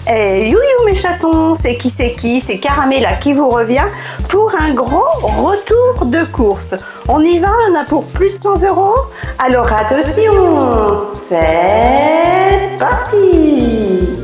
Et you mes chatons, c'est qui? C'est Caramella qui vous revient pour un grand retour de course. On y va, on a pour plus de 100 €. Alors attention, c'est parti!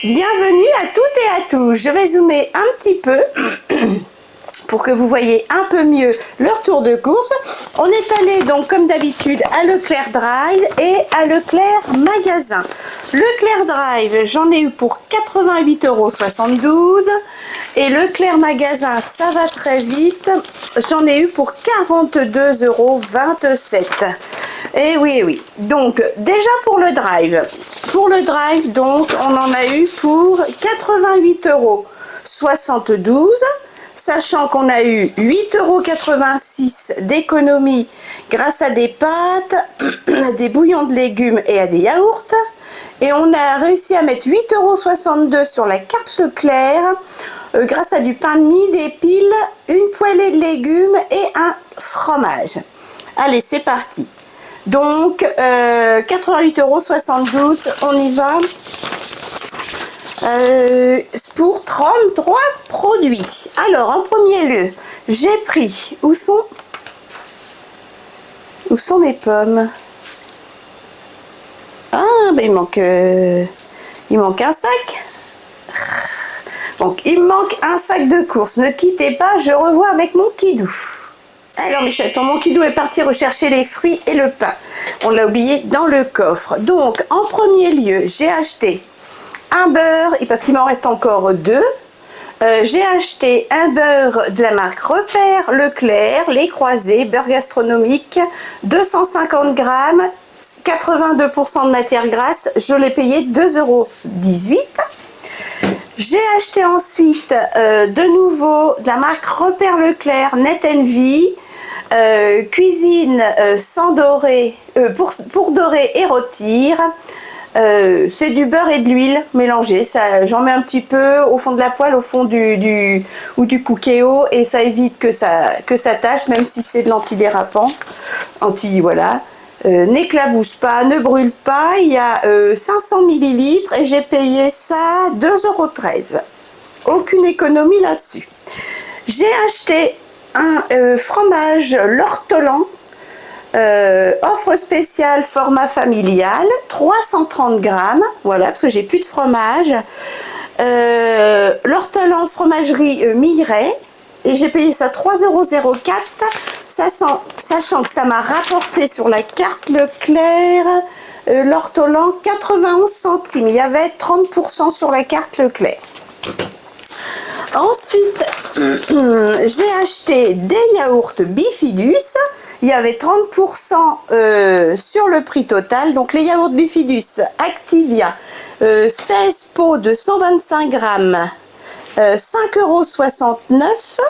Bienvenue à toutes et à tous. Je vais zoomer un petit peu pour que vous voyez un peu mieux leur tour de course. On est allé donc comme d'habitude à Leclerc Drive et à Leclerc Magasin. Leclerc Drive, j'en ai eu pour 88,72 € et Leclerc Magasin, ça va très vite, j'en ai eu pour 42,27 €. Et oui. Donc déjà pour le drive. Pour le drive, donc on en a eu pour 88,72 €. Sachant qu'on a eu 8,86 € d'économie grâce à des pâtes, des bouillons de légumes et à des yaourts. Et on a réussi à mettre 8,62 € sur la carte Leclerc grâce à du pain de mie, des piles, une poêlée de légumes et un fromage. Allez, c'est parti. Donc, 88,72 €, on y va. Pour 33 produits. Alors, en premier lieu, j'ai pris... Où sont mes pommes? Ah, ben il manque un sac. Donc, il me manque un sac de course. Ne quittez pas, je revois avec mon kidou. Alors mes chatons, mon kidou est parti rechercher les fruits et le pain. On l'a oublié dans le coffre. Donc, en premier lieu, j'ai acheté un beurre, parce qu'il m'en reste encore deux. J'ai acheté un beurre de la marque Repère Leclerc, les croisés, beurre gastronomique, 250 grammes, 82% de matière grasse. Je l'ai payé 2,18 €. J'ai acheté ensuite de nouveau de la marque Repère Leclerc, Net Envy, cuisine sans dorer, pour dorer et rôtir. C'est du beurre et de l'huile mélangée. J'en mets un petit peu au fond de la poêle, au fond du cookéo, et ça évite que ça tâche, même si c'est de l'antidérapant. Voilà. N'éclabousse pas, ne brûle pas. Il y a 500 ml et j'ai payé ça 2,13 €. Aucune économie là-dessus. J'ai acheté un fromage l'ortolan. Offre spéciale format familial, 330 grammes, voilà, parce que j'ai plus de fromage. L'ortolan fromagerie Miret, et j'ai payé ça 3,04 €, sachant que ça m'a rapporté sur la carte Leclerc, l'ortolan 91 centimes. Il y avait 30% sur la carte Leclerc. Ensuite, j'ai acheté des yaourts Bifidus. Il y avait 30% sur le prix total. Donc les yaourts Bifidus Activia, 16 pots de 125 grammes, 5,69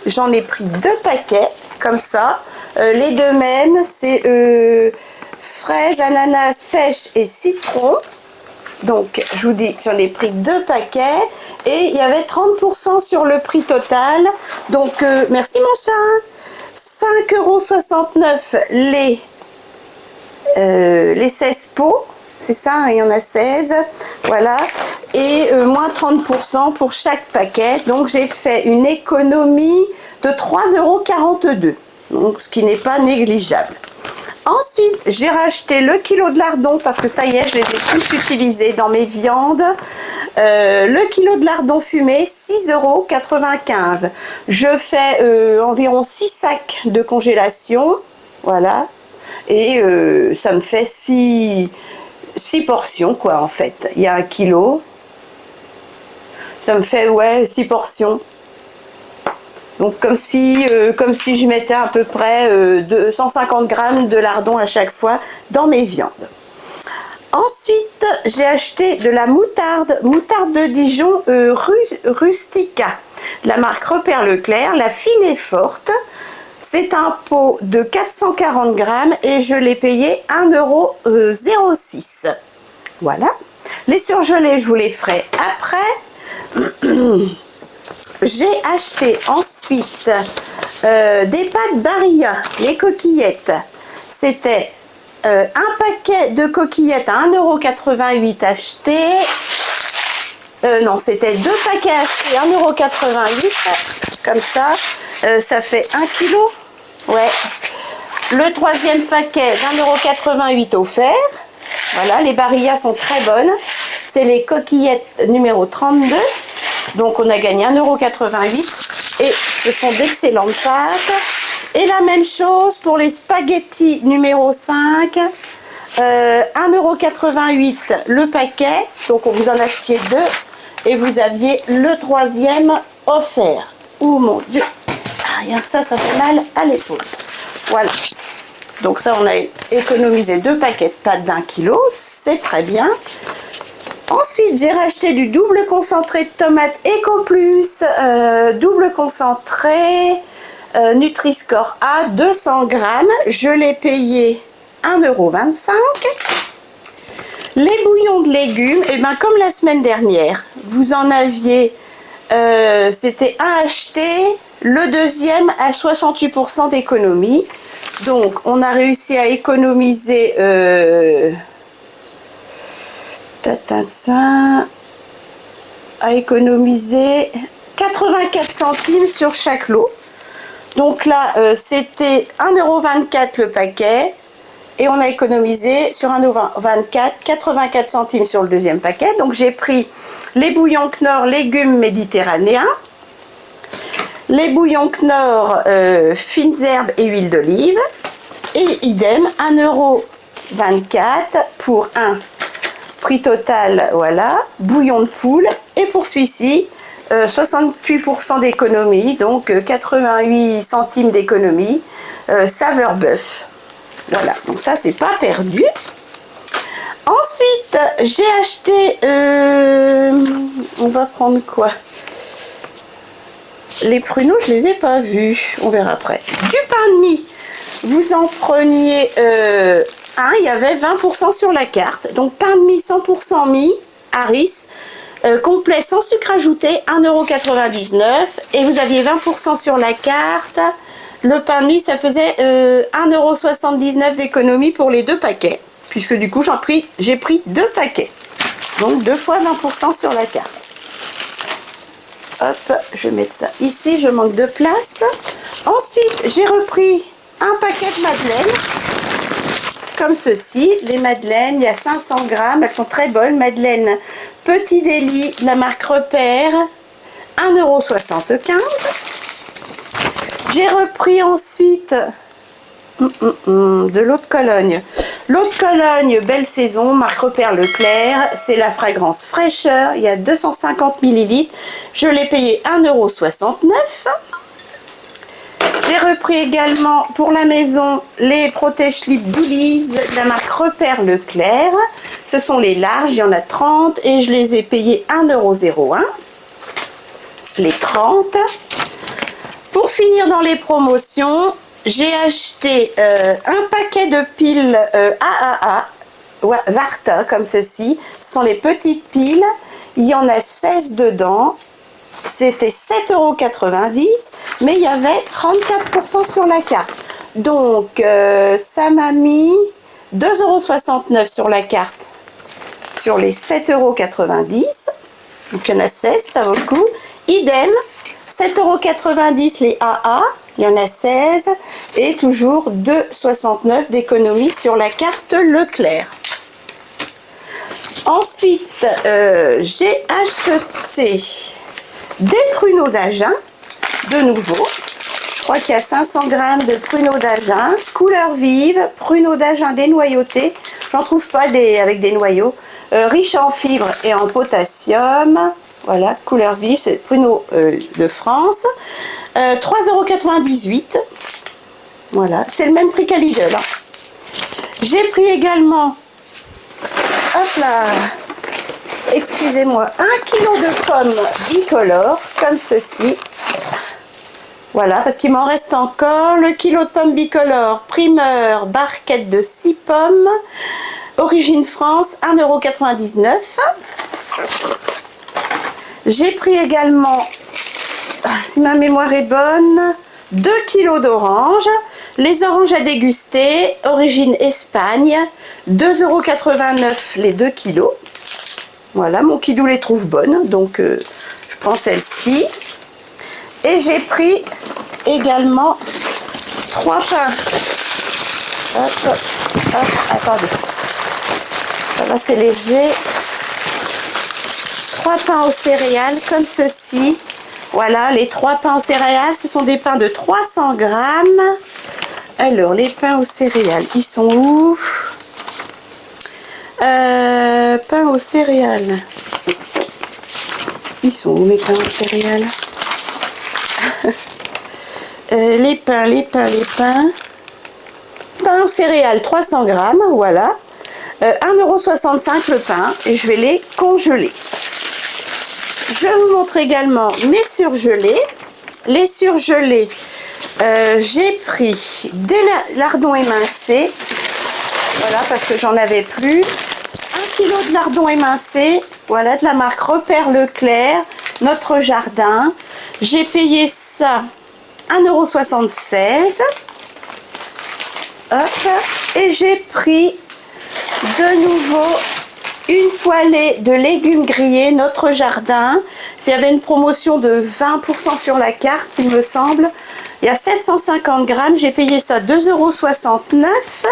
€. J'en ai pris 2 paquets, comme ça. Les deux mêmes, c'est fraises, ananas, pêche et citron. Donc, je vous dis, j'en ai pris 2 paquets et il y avait 30% sur le prix total. Donc, merci mon chat. 5,69 € les 16 pots. C'est ça, hein, il y en a 16. Voilà. Et moins 30% pour chaque paquet. Donc, j'ai fait une économie de 3,42 €. Donc, ce qui n'est pas négligeable. Ensuite, j'ai racheté le kilo de lardons parce que ça y est, je les ai tous utilisés dans mes viandes. Le kilo de lardons fumé, 6,95 €. Je fais environ 6 sacs de congélation. Voilà. Et ça me fait 6 portions, quoi, en fait. Il y a 1 kilo. Ça me fait, ouais, 6 portions. Donc comme si je mettais à peu près 250 grammes de lardons à chaque fois dans mes viandes. Ensuite, j'ai acheté de la moutarde de Dijon Rustica, de la marque Repère Leclerc, la fine et forte. C'est un pot de 440 grammes et je l'ai payé 1,06 €. Voilà. Les surgelés, je vous les ferai après. J'ai acheté ensuite des pâtes Barilla, les coquillettes. C'était un paquet de coquillettes à 1,88 € acheté. Non, c'était 2 paquets achetés à 1,88 €. Comme ça, ça fait 1 kg. Ouais. Le troisième paquet d'1,88 € offert. Voilà, les Barilla sont très bonnes. C'est les coquillettes numéro 32. Donc on a gagné 1,88 € et ce sont d'excellentes pâtes. Et la même chose pour les spaghettis numéro 5. 1,88 € le paquet. Donc on vous en achetiez 2 et vous aviez le troisième offert. Oh mon Dieu. Ah, rien que ça fait mal à l'épaule. Voilà. Donc ça, on a économisé 2 paquets de pâtes d'1 kg. C'est très bien. Ensuite, j'ai racheté du double concentré de tomates Eco Plus, double concentré Nutri-Score A, 200 grammes. Je l'ai payé 1,25 €. Les bouillons de légumes, et ben comme la semaine dernière, vous en aviez, c'était un acheté, le deuxième à 68% d'économie. Donc, on a réussi à économiser... à économiser 84 centimes sur chaque lot. Donc là, c'était 1,24 € le paquet et on a économisé sur 1,24 € 84 centimes sur le deuxième paquet. Donc j'ai pris les bouillons Knorr légumes méditerranéens, les bouillons Knorr fines herbes et huile d'olive et idem 1,24 € pour un prix total, voilà, bouillon de poule. Et pour celui-ci, 68% d'économie, donc 88 centimes d'économie, saveur bœuf. Voilà, donc ça, c'est pas perdu. Ensuite, j'ai acheté, on va prendre quoi? Les pruneaux, je les ai pas vus, on verra après. Du pain de mie, vous en preniez... il y avait 20% sur la carte. Donc, pain de mie 100% mie, Harris, complet sans sucre ajouté, 1,99 €. Et vous aviez 20% sur la carte. Le pain de mie, ça faisait 1,79 € d'économie pour les 2 paquets. Puisque du coup, j'ai pris 2 paquets. Donc, 2 fois 20% sur la carte. Hop, je vais mettre ça ici, je manque de place. Ensuite, j'ai repris un paquet de madeleines. Comme ceci, les madeleines, il y a 500 grammes, elles sont très bonnes. Madeleine Petit Délit, de la marque Repère, 1,75 €. J'ai repris ensuite de l'eau de Cologne. L'eau de Cologne, belle saison, marque Repère Leclerc, c'est la fragrance fraîcheur, il y a 250 ml. Je l'ai payé 1,69 €. J'ai repris également pour la maison les protège-slips Bullies de la marque Repère Leclerc. Ce sont les larges, il y en a 30 et je les ai payés 1,01 €. Les 30. Pour finir dans les promotions, j'ai acheté un paquet de piles AAA, Varta, comme ceci. Ce sont les petites piles. Il y en a 16 dedans. C'était 7,90 €, mais il y avait 34% sur la carte. Donc, ça m'a mis 2,69 € sur la carte, sur les 7,90 €. Donc, il y en a 16, ça vaut le coup. Idem, 7,90 € les AA, il y en a 16. Et toujours 2,69 € d'économie sur la carte Leclerc. Ensuite, j'ai acheté des pruneaux d'Agen, de nouveau. Je crois qu'il y a 500 grammes de pruneaux d'Agen, couleur vive, pruneaux d'Agen dénoyautés. J'en trouve pas avec des noyaux. Riche en fibres et en potassium. Voilà, couleur vive, c'est pruneaux de France. 3,98 €. Voilà, c'est le même prix qu'à Lidl. Hein. J'ai pris également, hop là, excusez-moi, 1 kg de pommes bicolores, comme ceci. Voilà, parce qu'il m'en reste encore. Le kilo de pommes bicolores, primeur, barquette de 6 pommes, origine France, 1,99 €. J'ai pris également si ma mémoire est bonne, 2 kilos d'oranges. Les oranges à déguster, origine Espagne, 2,89 € les 2 kilos. Voilà, mon kidou les trouve bonnes, donc je prends celle-ci. Et j'ai pris également 3 pains. Hop, hop, hop, attendez. Ça va, c'est léger. 3 pains aux céréales, comme ceci. Voilà, les 3 pains aux céréales, ce sont des pains de 300 grammes. Alors, les pains aux céréales, ils sont où? Pains aux céréales. Ils sont où mes pains aux céréales? Les pains. Pain aux céréales, 300 grammes, voilà. 1,65 € le pain et je vais les congeler. Je vous montre également mes surgelés. Les surgelés, j'ai pris des lardons émincés. Voilà, parce que j'en avais plus. 1 kg de lardons émincés. Voilà, de la marque Repère Leclerc, Notre Jardin. J'ai payé ça 1,76 €. Hop. Et j'ai pris de nouveau une poêlée de légumes grillés Notre Jardin. Il y avait une promotion de 20% sur la carte, il me semble. Il y a 750 grammes. J'ai payé ça 2,69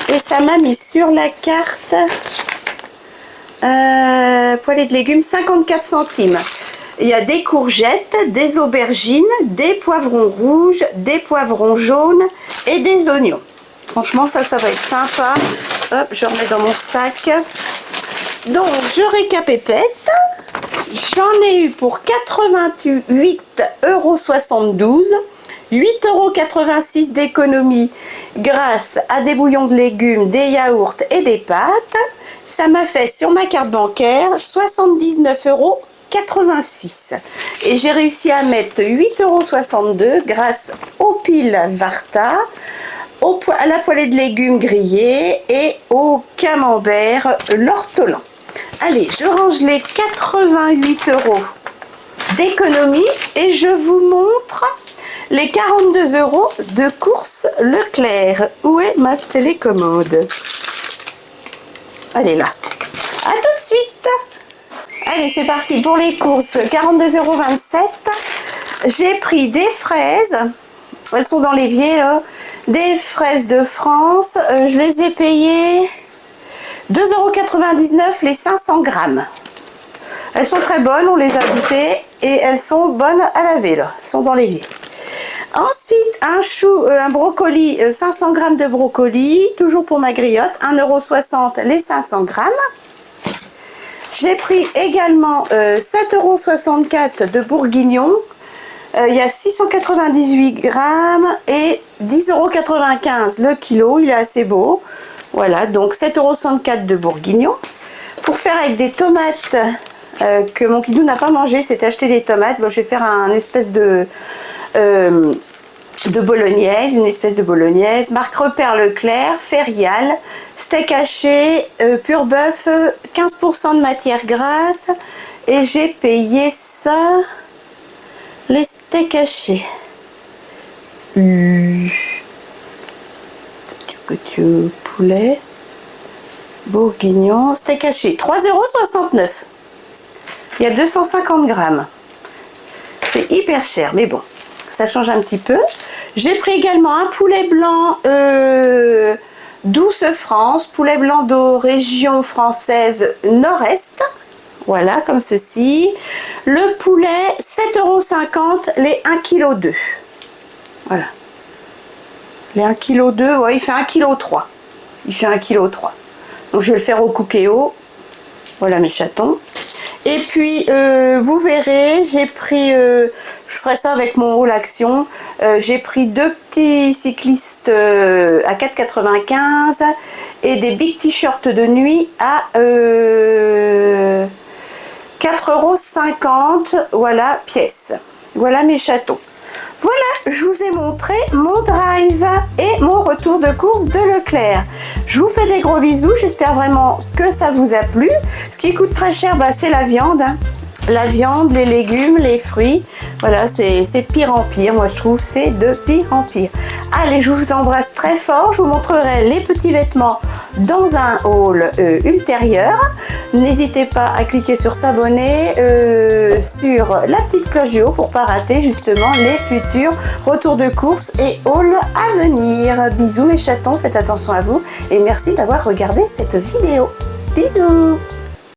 €. Et ça m'a mis sur la carte poêlée de légumes 54 centimes. Il y a des courgettes, des aubergines, des poivrons rouges, des poivrons jaunes et des oignons. Franchement, ça va être sympa. Hop, je remets dans mon sac. Donc, je récapépète. J'en ai eu pour 88,72 €. 8,86 € d'économie grâce à des bouillons de légumes, des yaourts et des pâtes. Ça m'a fait sur ma carte bancaire 79,86 €. Et j'ai réussi à mettre 8,62 € grâce au pile Varta, à la poêlée de légumes grillés et au camembert l'ortolan. Allez, je range les 88 € d'économie et je vous montre les 42 € de course Leclerc. Où est ma télécommande? Elle est là. À tout de suite. Allez, c'est parti pour les courses. 42,27 €. J'ai pris des fraises. Elles sont dans l'évier là. Des fraises de France. Je les ai payées 2,99 € les 500 grammes. Elles sont très bonnes, on les a goûtées et elles sont bonnes à laver là. Elles sont dans l'évier. Ensuite, un brocoli, 500 grammes de brocoli, toujours pour ma griotte, 1,60 € les 500 grammes. J'ai pris également 7,64 € de bourguignon. Il y a 698 grammes et 10,95 € le kilo. Il est assez beau. Voilà, donc 7,64 € de bourguignon. Pour faire avec des tomates que mon kidou n'a pas mangé, c'est acheter des tomates. Bon, je vais faire un espèce de bolognaise, une espèce de bolognaise, marque Repère Leclerc, Ferial, steak haché, pur bœuf, 15% de matière grasse, et j'ai payé ça, les steaks hachés. Petit poulet, bourguignon, steak haché, 3,69 €. Il y a 250 grammes. C'est hyper cher, mais bon, ça change un petit peu. J'ai pris également un poulet blanc Douce France, poulet blanc d'eau, région française Nord-Est. Voilà, comme ceci. Le poulet, 7,50 € les 1,2 kg. Voilà. Les 1,2 kg, ouais, il fait 1,3 kg. Il fait 1,3 kg. Donc je vais le faire au cookéo. Voilà mes chatons. Et puis, vous verrez, j'ai pris, je ferai ça avec mon haul action, j'ai pris 2 petits cyclistes à 4,95 € et des big t-shirts de nuit à 4,50 €, voilà, pièce. Voilà mes chatons. Voilà, je vous ai montré mon drive et mon retour de course de Leclerc. Je vous fais des gros bisous, j'espère vraiment que ça vous a plu. Ce qui coûte très cher, bah, c'est la viande. Hein. La viande, les légumes, les fruits, voilà, c'est de pire en pire. Moi, je trouve c'est de pire en pire. Allez, je vous embrasse très fort. Je vous montrerai les petits vêtements dans un haul ultérieur. N'hésitez pas à cliquer sur s'abonner, sur la petite cloche du haut pour pas rater justement les futurs retours de course et hauls à venir. Bisous mes chatons, faites attention à vous et merci d'avoir regardé cette vidéo. Bisous!